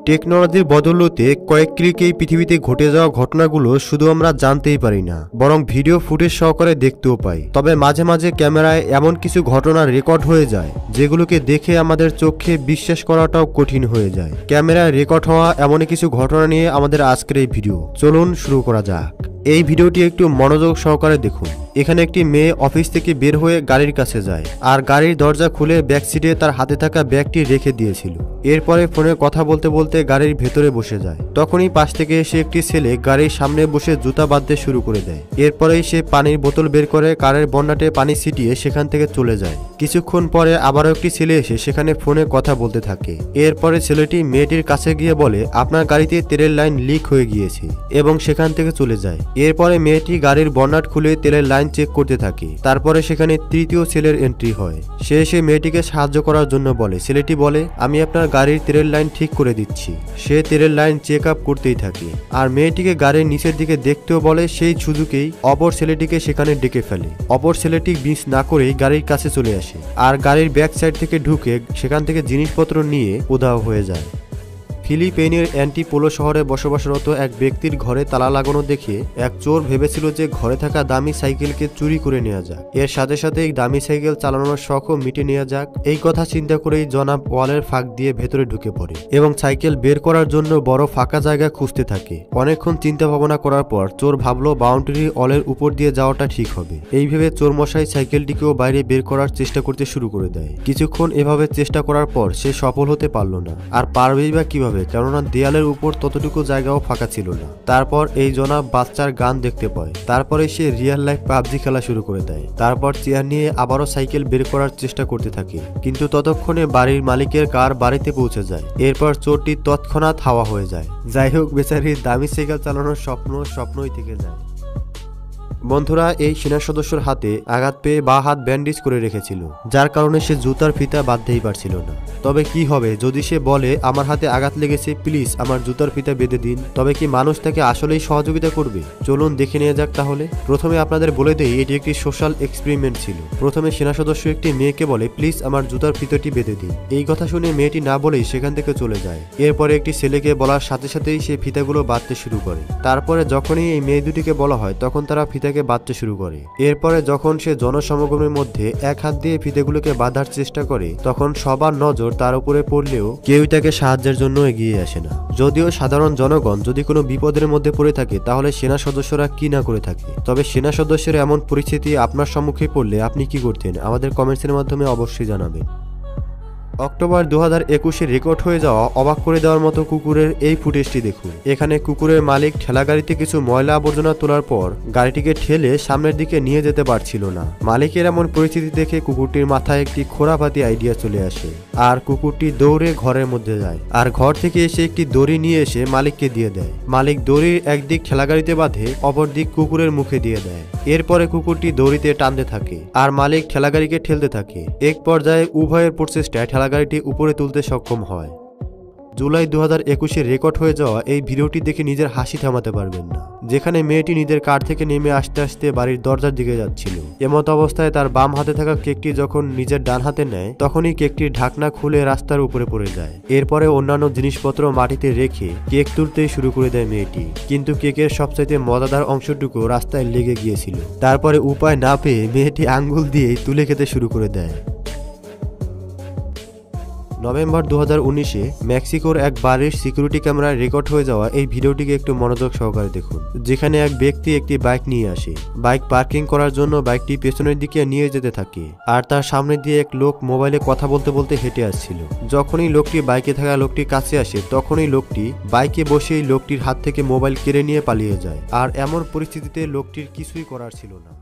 টেকনোলজির বদৌলতে কয়েক ক্লিকেই পৃথিবীতে ঘটে যাওয়া ঘটনাগুলো শুধু আমরা জানতেই পারি না, বরং ভিডিও ফুটেজ সহকারে দেখতেও পাই। তবে মাঝে মাঝে ক্যামেরায় এমন কিছু ঘটনা রেকর্ড হয়ে যায় যেগুলোকে দেখে আমাদের চোখে বিশ্বাস করাটাও কঠিন হয়ে যায়। ক্যামেরায় রেকর্ড হওয়া এমনই কিছু ঘটনা নিয়ে আমাদের আজকের এই ভিডিও। চলুন শুরু করা যাক। এই ভিডিওটি একটু মনোযোগ সহকারে দেখুন। এখানে একটি মেয়ে অফিস থেকে বের হয়ে গাড়ির কাছে যায়, আর গাড়ির দরজা খুলে ব্যাক সিটে তার হাতে থাকা ব্যাগটি রেখে দিয়েছিল। এরপরে ফোনে কথা বলতে বলতে গাড়ির ভেতরে বসে যায়। তখনই পাশ থেকে এসে একটি ছেলে গাড়ির সামনে বসে জুতা বাঁধতে শুরু করে দেয়। এরপরেই সে পানির বোতল বের করে কারের বন্যাটে পানি ছিটিয়ে সেখান থেকে চলে যায়। কিছুক্ষণ পরে আবারও একটি ছেলে এসে সেখানে ফোনে কথা বলতে থাকে। এরপরে ছেলেটি মেয়েটির কাছে গিয়ে বলে, আপনার গাড়িতে তেলের লাইন লিক হয়ে গিয়েছে, এবং সেখান থেকে চলে যায়। এরপরে মেয়েটি গাড়ির বন্নাট খুলে তেলের লাইন চেক করতে থাকে। তারপরে সেখানে তৃতীয় ছেলের এন্ট্রি হয়। সে এসে মেয়েটিকে সাহায্য করার জন্য বলে। ছেলেটি বলে, আমি আপনার গাড়ির তেলের লাইন ঠিক করে দিচ্ছি। সে তেলের লাইন চেক আপ করতেই থাকে, আর মেয়েটিকে গাড়ির নিচের দিকে দেখতেও বলে। সেই সুযোগেই অপর ছেলেটিকে সেখানে ডেকে ফেলে। অপর ছেলেটি মিস না করেই গাড়ির কাছে চলে আসে, আর গাড়ির ব্যাক সাইড থেকে ঢুকে সেখান থেকে জিনিসপত্র নিয়ে উধাও হয়ে যায়। ফিলিপাইনের অ্যান্টিপোলো শহরে বসবাসরত এক ব্যক্তির ঘরে তালা লাগানো দেখে এক চোর ভেবেছিল যে ঘরে থাকা দামি সাইকেলকে চুরি করে নেওয়া যাক। এর সাথে সাথে এই দামি সাইকেল চালানোর শখও মিটে নেওয়া যাক। এই কথা চিন্তা করেই জনাব ওয়ালের ফাঁক দিয়ে ভেতরে ঢুকে পড়ে এবং সাইকেল বের করার জন্য বড় ফাঁকা জায়গা খুঁজতে থাকে। অনেকক্ষণ চিন্তা ভাবনা করার পর চোর ভাবলো বাউন্ডারি ওয়ালের উপর দিয়ে যাওয়াটা ঠিক হবে। এই ভেবে চোর মশাই সাইকেলটিকেও বাইরে বের করার চেষ্টা করতে শুরু করে দেয়। কিছুক্ষণ এভাবে চেষ্টা করার পর সে সফল হতে পারল না। আর পারবেই বা কিভাবে, কেননা দেয়ালের উপর ততটুকু জায়গাও ফাঁকা ছিল না। তারপর এই জনাব বাচ্চার গান দেখতে পায়। তারপরে সে রিয়েল লাইফ পাবজি খেলা শুরু করে দেয়। তারপর চেয়ার নিয়ে আবারও সাইকেল বের করার চেষ্টা করতে থাকে, কিন্তু ততক্ষণে বাড়ির মালিকের কার বাড়িতে পৌঁছে যায়। এরপর চোরটি তৎক্ষণাৎ হাওয়া হয়ে যায়। যাই হোক, বেচারির দামি সাইকেল চালানোর স্বপ্নই থেকে যায়। বন্ধুরা, এই সেনা সদস্যর হাতে আঘাত পেয়ে বা হাত ব্যান্ডেজ করে রেখেছিল, যার কারণে সে জুতার ফিতা বাঁধতেই পারছিল না। তবে কি হবে যদি সে বলে, আমার হাতে আঘাত লেগেছে, প্লিজ আমার জুতার ফিতা বেঁধে দিন? তবে কি মানুষ তাকে আসলেই সহযোগিতা করবে? চলুন দেখে নিয়ে যাক তাহলে। প্রথমে আপনাদের বলে দেই, এটি একটি সোশ্যাল এক্সপেরিমেন্ট ছিল। প্রথমে সেনা সদস্য একটি মেয়েকে বলে, প্লিজ আমার জুতার ফিতাটি বেঁধে দিন। এই কথা শুনে মেয়েটি না বলেই সেখান থেকে চলে যায়। এরপরে একটি ছেলেকে বলার সাথে সাথেই সে ফিতাগুলো বাঁধতে শুরু করে। তারপরে যখনই এই মেয়ে দুটিকে বলা হয়, তখন তারা ফিতাকে বাঁধতে শুরু করে। এরপরে যখন সে জনসমাগমের মধ্যে এক হাত দিয়ে ফিতেগুলোকে বাঁধার চেষ্টা করে, তখন সবার নজর তার উপরে পড়লেও কেউই তাকে সাহায্যের জন্য এগিয়ে আসে না। যদিও সাধারণ জনগণ যদি কোনো বিপদের মধ্যে পড়ে থাকে, তাহলে সেনা সদস্যরা কি না করে থাকে। তবে সেনা সদস্যের এমন পরিস্থিতি আপনার সম্মুখে পড়লে আপনি কি করতেন? আমাদের কমেন্টসের মাধ্যমে অবশ্যই জানাবেন। অক্টোবর 2021-এ রেকর্ড হয়ে যাওয়া অবাক করে দেওয়ার মতো কুকুরের এই ফুটেজটি দেখুন। এখানে কুকুরের মালিক ঠেলা গাড়িতে কিছু ময়লা আবর্জনা তোলার পর গাড়িটিকে ঠেলে সামনের দিকে নিয়ে যেতে পারছিল না। মালিকের এমন পরিস্থিতি দেখে কুকুরটির মাথায় একটি খোরাপাতি আইডিয়া চলে আসে, আর কুকুরটি দৌড়ে ঘরের মধ্যে যায়, আর ঘর থেকে এসে একটি দড়ি নিয়ে এসে মালিককে দিয়ে দেয়। মালিক দড়ির একদিক ঠেলা গাড়িতে বাঁধে, অপর দিক কুকুরের মুখে দিয়ে দেয়। এরপরে কুকুরটি দড়িতে টানতে থাকে, আর মালিক ঠেলা গাড়িকে ঠেলতে থাকে। এক পর্যায়ে উভয়ের প্রচেষ্টায় ঠেলা গাড়িটি উপরে তুলতে সক্ষম হয়। জুলাই 2021-এ রেকর্ড হয়ে যাওয়া এই ভিডিওটি দেখে নিজের হাসি থামাতে পারবেন না, যেখানে মেয়েটি নিজের কার থেকে নেমে আস্তে আস্তে বাড়ির দরজার দিকে যাচ্ছিল। এমত অবস্থায় তার বাম হাতে থাকা কেকটি যখন নিজের ডান হাতে নেয়, তখনই কেকটির ঢাকনা খুলে রাস্তার উপরে পড়ে যায়। এরপরে অন্যান্য জিনিসপত্র মাটিতে রেখে কেক তুলতেই শুরু করে দেয় মেয়েটি, কিন্তু কেকের সবচাইতে মজাদার অংশটুকু রাস্তায় লেগে গিয়েছিল। তারপরে উপায় না পেয়ে মেয়েটি আঙ্গুল দিয়েই তুলে খেতে শুরু করে দেয়। নভেম্বর 2019-এ মেক্সিকোর এক বাড়ির সিকিউরিটি ক্যামেরায় রেকর্ড হয়ে যাওয়া এই ভিডিওটিকে একটু মনোযোগ সহকারে দেখুন। যেখানে এক ব্যক্তি একটি বাইক নিয়ে আসে। বাইক পার্কিং করার জন্য বাইকটি পেছনের দিকে নিয়ে যেতে থাকে, আর তার সামনে দিয়ে এক লোক মোবাইলে কথা বলতে বলতে হেঁটে আসছিল। যখনই লোকটি বাইকে থাকা লোকটির কাছে আসে, তখনই লোকটি বাইকে বসেই লোকটির হাত থেকে মোবাইল কেড়ে নিয়ে পালিয়ে যায়। আর এমন পরিস্থিতিতে লোকটির কিছুই করার ছিল না।